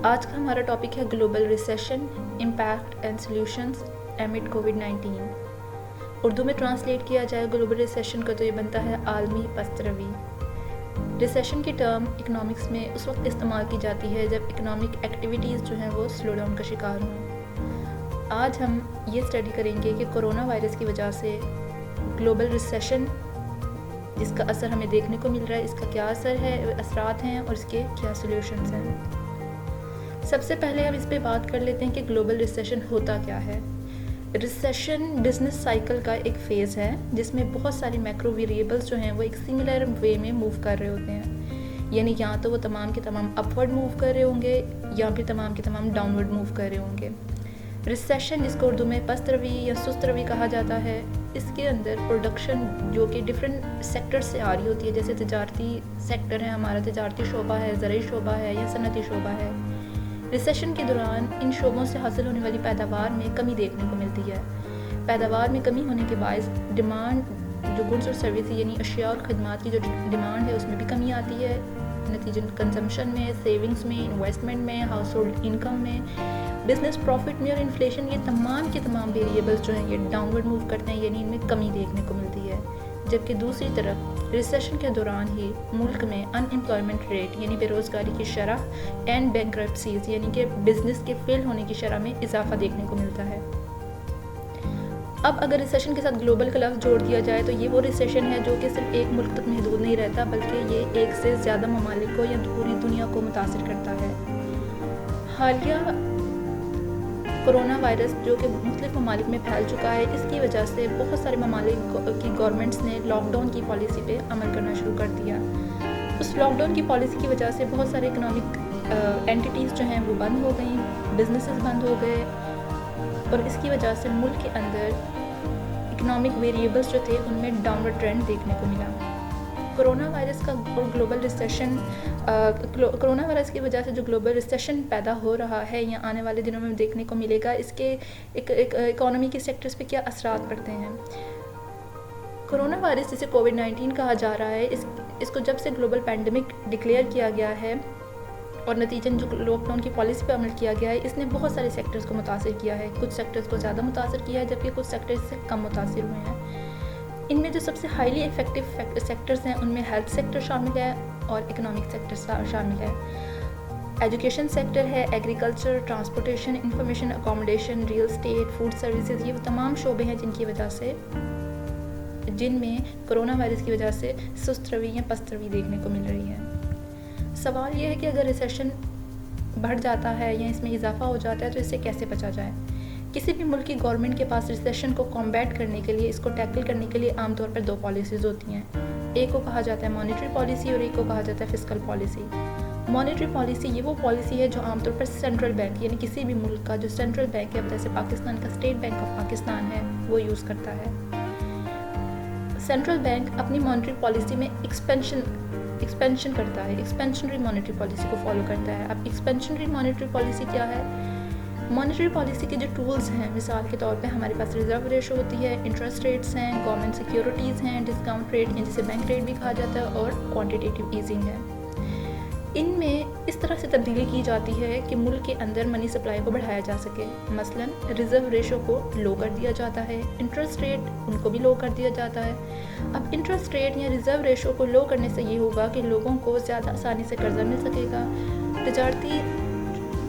آج کا ہمارا ٹاپک ہے global recession, impact and solutions aimed COVID-19. Urdu میں ٹرانسلیٹ کیا جائے گلوبل ریسیشن کا تو یہ بنتا ہے عالمی پست روی۔ ریسیشن کی ٹرم اکنامکس میں اس وقت استعمال کی جاتی ہے جب اکنامک ایکٹیویٹیز جو ہیں وہ سلو ڈاؤن کا شکار ہوں۔ آج ہم یہ اسٹڈی کریں گے کہ کرونا وائرس کی وجہ سے گلوبل ریسیشن جس کا اثر ہمیں دیکھنے کو مل رہا ہے، اس کا کیا اثر ہے، اثرات ہیں اور اس کے کیا سلیوشنز ہیں۔ سب سے پہلے ہم اس پہ بات کر لیتے ہیں کہ گلوبل ریسیشن ہوتا کیا ہے۔ ریسیشن بزنس سائیکل کا ایک فیز ہے جس میں بہت ساری میکرو ویریبلز جو ہیں وہ ایک سملر وے میں موو کر رہے ہوتے ہیں، یعنی یا تو وہ تمام کے تمام اپورڈ موو کر رہے ہوں گے یا پھر تمام کے تمام ڈاؤن ورڈ موو کر رہے ہوں گے۔ ریسیشن جس کو اردو میں پست روی یا سست روی کہا جاتا ہے، اس کے اندر پروڈکشن جو کہ ڈفرینٹ سیکٹر سے آ رہی ہوتی ہے، جیسے تجارتی سیکٹر ہے، ہمارا تجارتی شعبہ ہے، زرعی شعبہ ہے یا صنعتی شعبہ ہے۔ ریسیشن کے دوران ان شعبوں سے حاصل ہونے والی پیداوار میں کمی دیکھنے کو ملتی ہے۔ پیداوار میں کمی ہونے کے باعث ڈیمانڈ جو گڈس اور سروس یعنی اشیاء اور خدمات کی جو ڈیمانڈ ہے اس میں بھی کمی آتی ہے، نتیجن کنزمپشن میں، سیونگز میں، انویسٹمنٹ میں، ہاؤس ہولڈ انکم میں، بزنس پروفٹ میں اور انفلیشن، یہ تمام کے تمام ویریبلز جو ہیں یہ ڈاؤن ورڈ موو کرتے ہیں، یعنی ان میں کمی دیکھنے کو ملتی ہے۔ جبکہ دوسری طرف ریسیشن کے دوران ہی ملک میں ان امپلائمنٹ ریٹ یعنی بے روزگاری کی شرح اینڈ بینکرپسیز یعنی کہ بزنس کے فیل ہونے کی شرح میں اضافہ دیکھنے کو ملتا ہے۔ اب اگر ریسیشن کے ساتھ گلوبل کا لفظ جوڑ دیا جائے تو یہ وہ ریسیشن ہے جو کہ صرف ایک ملک تک محدود نہیں رہتا، بلکہ یہ ایک سے زیادہ ممالک کو یا پوری دنیا کو متاثر کرتا ہے۔ حالیہ کرونا وائرس جو کہ مختلف ممالک میں پھیل چکا ہے، اس کی وجہ سے بہت سارے ممالک کی گورنمنٹس نے لاک ڈاؤن کی پالیسی پہ عمل کرنا شروع کر دیا۔ اس لاک ڈاؤن کی پالیسی کی وجہ سے بہت سارے اکنامک اینٹیٹیز جو ہیں وہ بند ہو گئیں، بزنسز بند ہو گئے، اور اس کی وجہ سے ملک کے اندر اکنامک ویریبلز جو تھے ان میں ڈاؤن ورڈ ٹرینڈ دیکھنے کو ملا۔ کرونا وائرس کا اور گلوبل ریسیشن کرونا وائرس کی وجہ سے جو گلوبل ریسیشن پیدا ہو رہا ہے یا آنے والے دنوں میں دیکھنے کو ملے گا، اس کے اکانومی کے سیکٹرز پہ کیا اثرات پڑتے ہیں۔ کرونا وائرس جسے کووڈ-19 کہا جا رہا ہے، اس کو جب سے گلوبل پینڈیمک ڈکلیئر کیا گیا ہے اور نتیجن جو لاک ڈاؤن کی پالیسی پہ عمل کیا گیا ہے، اس نے بہت سارے سیکٹرز کو متاثر کیا ہے۔ کچھ سیکٹرز کو زیادہ متاثر کیا ہے جبکہ کچھ سیکٹرز سے کم متاثر ہوئے ہیں۔ ان میں جو سب سے ہائیلی افیکٹو سیکٹرز ہیں ان میں ہیلتھ سیکٹر شامل ہے اور اکنامک سیکٹر شامل ہے۔ ایجوکیشن سیکٹر ہے، agriculture, transportation, information, accommodation, real estate, food services, یہ وہ تمام شعبے ہیں جن میں کرونا وائرس کی وجہ سے سست روی یا پست روی دیکھنے کو مل رہی ہے۔ سوال یہ ہے کہ اگر ریسیشن بڑھ جاتا ہے یا اس میں اضافہ ہو جاتا ہے تو اس سے کیسے بچا جائے۔ کسی بھی ملک کی گورنمنٹ کے پاس ریسیشن کو کمبیٹ کرنے کے لیے، اس کو ٹیکل کرنے کے لیے عام طور پر دو پالیسیز ہوتی ہیں۔ ایک کو کہا جاتا ہے مانیٹری پالیسی اور ایک کو کہا جاتا ہے فسکل پالیسی۔ مانیٹری پالیسی یہ وہ پالیسی ہے جو عام طور پر سینٹرل بینک یعنی کسی بھی ملک کا جو سینٹرل بینک ہے، جیسے پاکستان کا اسٹیٹ بینک آف پاکستان ہے، وہ یوز کرتا ہے۔ سینٹرل بینک اپنی مانیٹری پالیسی میں ایکسپینشن کرتا ہے، ایکسپینشنری مانیٹری پالیسی کو فالو کرتا ہے۔ اب ایکسپینشنری مانیٹری پالیسی کیا ہے؟ مانیٹری پالیسی کے جو ٹولز ہیں، مثال کے طور پہ ہمارے پاس ریزرو ریشو ہوتی ہے، انٹرسٹ ریٹس ہیں، گورنمنٹ سیکیورٹیز ہیں، ڈسکاؤنٹ ریٹ جسے بینک ریٹ بھی کہا جاتا ہے، اور کوانٹیٹیو ایزنگ ہے۔ ان میں اس طرح سے تبدیلی کی جاتی ہے کہ ملک کے اندر منی سپلائی کو بڑھایا جا سکے۔ مثلا ریزرو ریشو کو لو کر دیا جاتا ہے، انٹرسٹ ریٹ ان کو بھی لو کر دیا جاتا ہے۔ اب انٹرسٹ ریٹ یا ریزرو ریشو کو لو کرنے سے یہ ہوگا کہ لوگوں کو زیادہ آسانی سے قرضہ مل سکے گا، تجارتی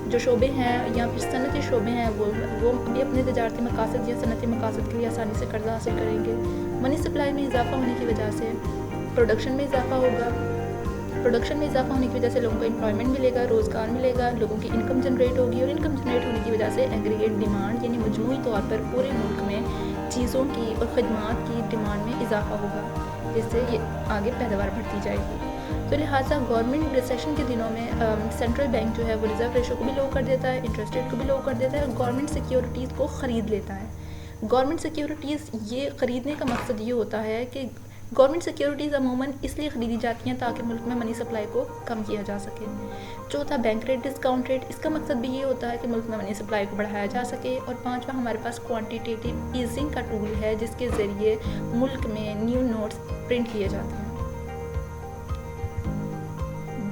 جو شعبے ہیں یا پھر صنعتی شعبے ہیں وہ بھی اپنے تجارتی مقاصد یا صنعتی مقاصد کے لیے آسانی سے قرضہ حاصل کریں گے۔ منی سپلائی میں اضافہ ہونے کی وجہ سے پروڈکشن میں اضافہ ہوگا، پروڈکشن میں اضافہ ہونے کی وجہ سے لوگوں کو امپلائمنٹ ملے گا، روزگار ملے گا، لوگوں کی انکم جنریٹ ہوگی، اور انکم جنریٹ ہونے کی وجہ سے ایگریگیٹ ڈیمانڈ یعنی مجموعی طور پر پورے ملک میں چیزوں کی اور خدمات کی ڈیمانڈ میں اضافہ ہوگا، جس سے یہ آگے پیداوار بڑھتی جائے گی۔ تو لہٰذا گورنمنٹ ریسیشن کے دنوں میں سینٹرل بینک جو ہے وہ ریزرو ریشو کو بھی لو کر دیتا ہے، انٹرسٹ ریٹ کو بھی لو کر دیتا ہے، اور گورنمنٹ سیکیورٹیز کو خرید لیتا ہے۔ گورنمنٹ سیکیورٹیز یہ خریدنے کا مقصد یہ ہوتا ہے کہ گورنمنٹ سیکیورٹیز عموماً اس لیے خریدی جاتی ہیں تاکہ ملک میں منی سپلائی کو کم کیا جا سکے۔ چوتھا بینک ریٹ، ڈسکاؤنٹ ریٹ، اس کا مقصد بھی یہ ہوتا ہے کہ ملک میں منی سپلائی کو بڑھایا جا سکے۔ اور پانچواں ہمارے پاس کوانٹیٹیو ایزنگ کا ٹول ہے جس کے ذریعے ملک میں نیو نوٹس پرنٹ کیے جاتے ہیں۔